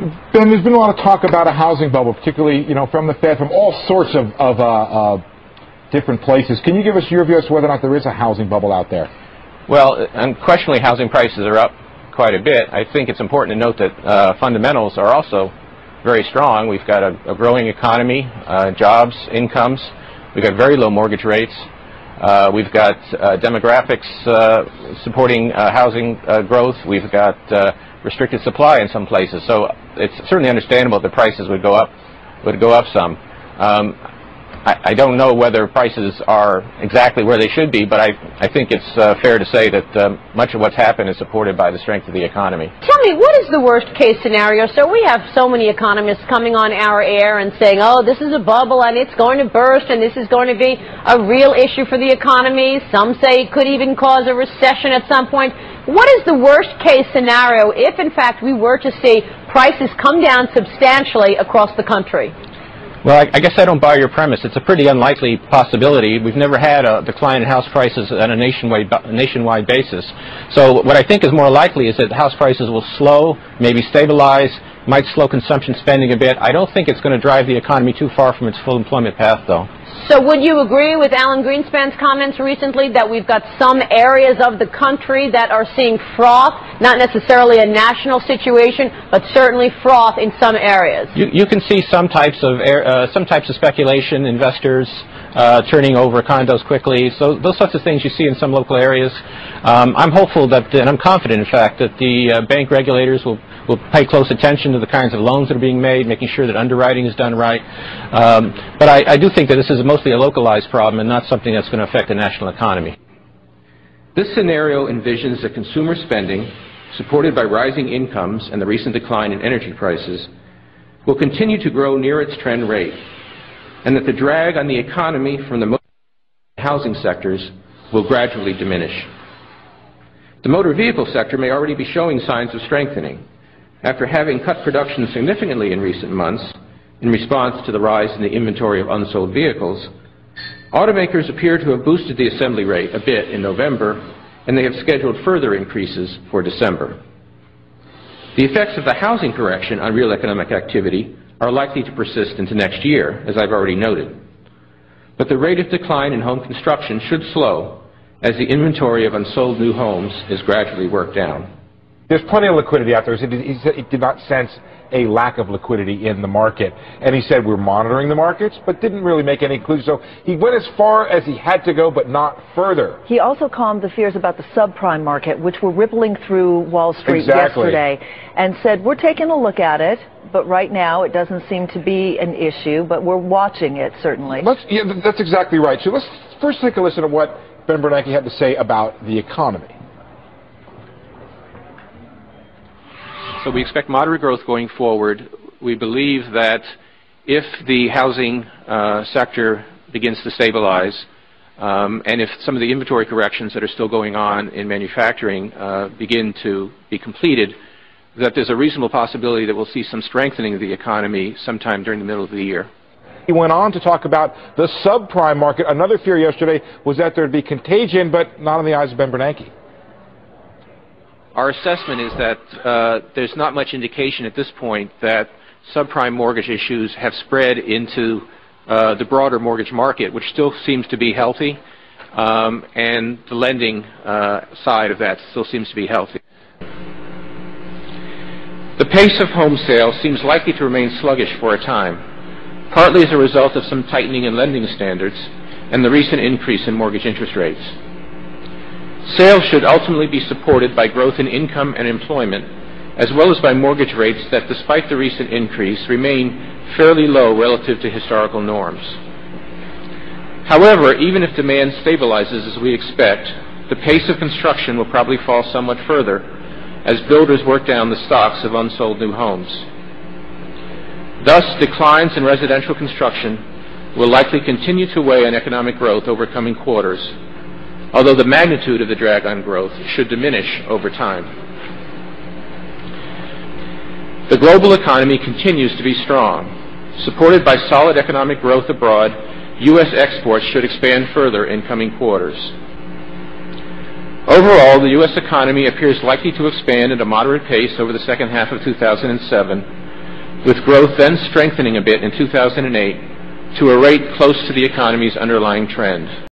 Ben, there's been a lot of talk about a housing bubble, particularly, from the Fed, from all sorts of different places. Can you give us your view as to whether or not there is a housing bubble out there? Well, unquestionably, housing prices are up quite a bit. I think it's important to note that fundamentals are also very strong. We've got a growing economy, jobs, incomes. We've got very low mortgage rates. We've got demographics supporting housing growth. We've got restricted supply in some places. So it's certainly understandable that prices would go up some. I don't know whether prices are exactly where they should be, but I think it's fair to say that much of what's happened is supported by the strength of the economy. Tell me, what is the worst case scenario? So we have so many economists coming on our air and saying, oh, this is a bubble and it's going to burst and this is going to be a real issue for the economy. Some say it could even cause a recession at some point. What is the worst case scenario if, in fact, we were to see prices come down substantially across the country? Well, I guess I don't buy your premise. It's a pretty unlikely possibility. We've never had a decline in house prices on a nationwide basis. So what I think is more likely is that house prices will slow, maybe stabilize, might slow consumption spending a bit. I don't think it's going to drive the economy too far from its full employment path, though. So would you agree with Alan Greenspan's comments recently that we've got some areas of the country that are seeing froth, not necessarily a national situation, but certainly froth in some areas? You can see some types of speculation, investors turning over condos quickly. So those sorts of things you see in some local areas. I'm hopeful that, and I'm confident, in fact, that the bank regulators will pay close attention to the kinds of loans that are being made, making sure that underwriting is done right. But I do think that this is mostly a localized problem and not something that's going to affect the national economy. This scenario envisions that consumer spending, supported by rising incomes and the recent decline in energy prices, will continue to grow near its trend rate, and that the drag on the economy from the housing sectors will gradually diminish. The motor vehicle sector may already be showing signs of strengthening. After having cut production significantly in recent months in response to the rise in the inventory of unsold vehicles, automakers appear to have boosted the assembly rate a bit in November, and they have scheduled further increases for December. The effects of the housing correction on real economic activity are likely to persist into next year, as I've already noted. But the rate of decline in home construction should slow as the inventory of unsold new homes is gradually worked down. There's plenty of liquidity out there. He said he did not sense a lack of liquidity in the market. And he said we're monitoring the markets, but didn't really make any clues. So he went as far as he had to go, but not further. He also calmed the fears about the subprime market, which were rippling through Wall Street yesterday, and said we're taking a look at it, but right now it doesn't seem to be an issue, but we're watching it, certainly. Yeah, that's exactly right. So let's first take a listen to what Ben Bernanke had to say about the economy. So we expect moderate growth going forward. We believe that if the housing sector begins to stabilize, and if some of the inventory corrections that are still going on in manufacturing begin to be completed, that there's a reasonable possibility that we'll see some strengthening of the economy sometime during the middle of the year. He went on to talk about the subprime market. Another fear yesterday was that there'd be contagion, but not in the eyes of Ben Bernanke. Our assessment is that there's not much indication at this point that subprime mortgage issues have spread into the broader mortgage market, which still seems to be healthy, and the lending side of that still seems to be healthy. The pace of home sales seems likely to remain sluggish for a time, partly as a result of some tightening in lending standards and the recent increase in mortgage interest rates. Sales should ultimately be supported by growth in income and employment, as well as by mortgage rates that, despite the recent increase, remain fairly low relative to historical norms. However, even if demand stabilizes as we expect, the pace of construction will probably fall somewhat further as builders work down the stocks of unsold new homes. Thus, declines in residential construction will likely continue to weigh on economic growth over coming quarters, although the magnitude of the drag on growth should diminish over time. The global economy continues to be strong. Supported by solid economic growth abroad, U.S. exports should expand further in coming quarters. Overall, the U.S. economy appears likely to expand at a moderate pace over the second half of 2007, with growth then strengthening a bit in 2008 to a rate close to the economy's underlying trend.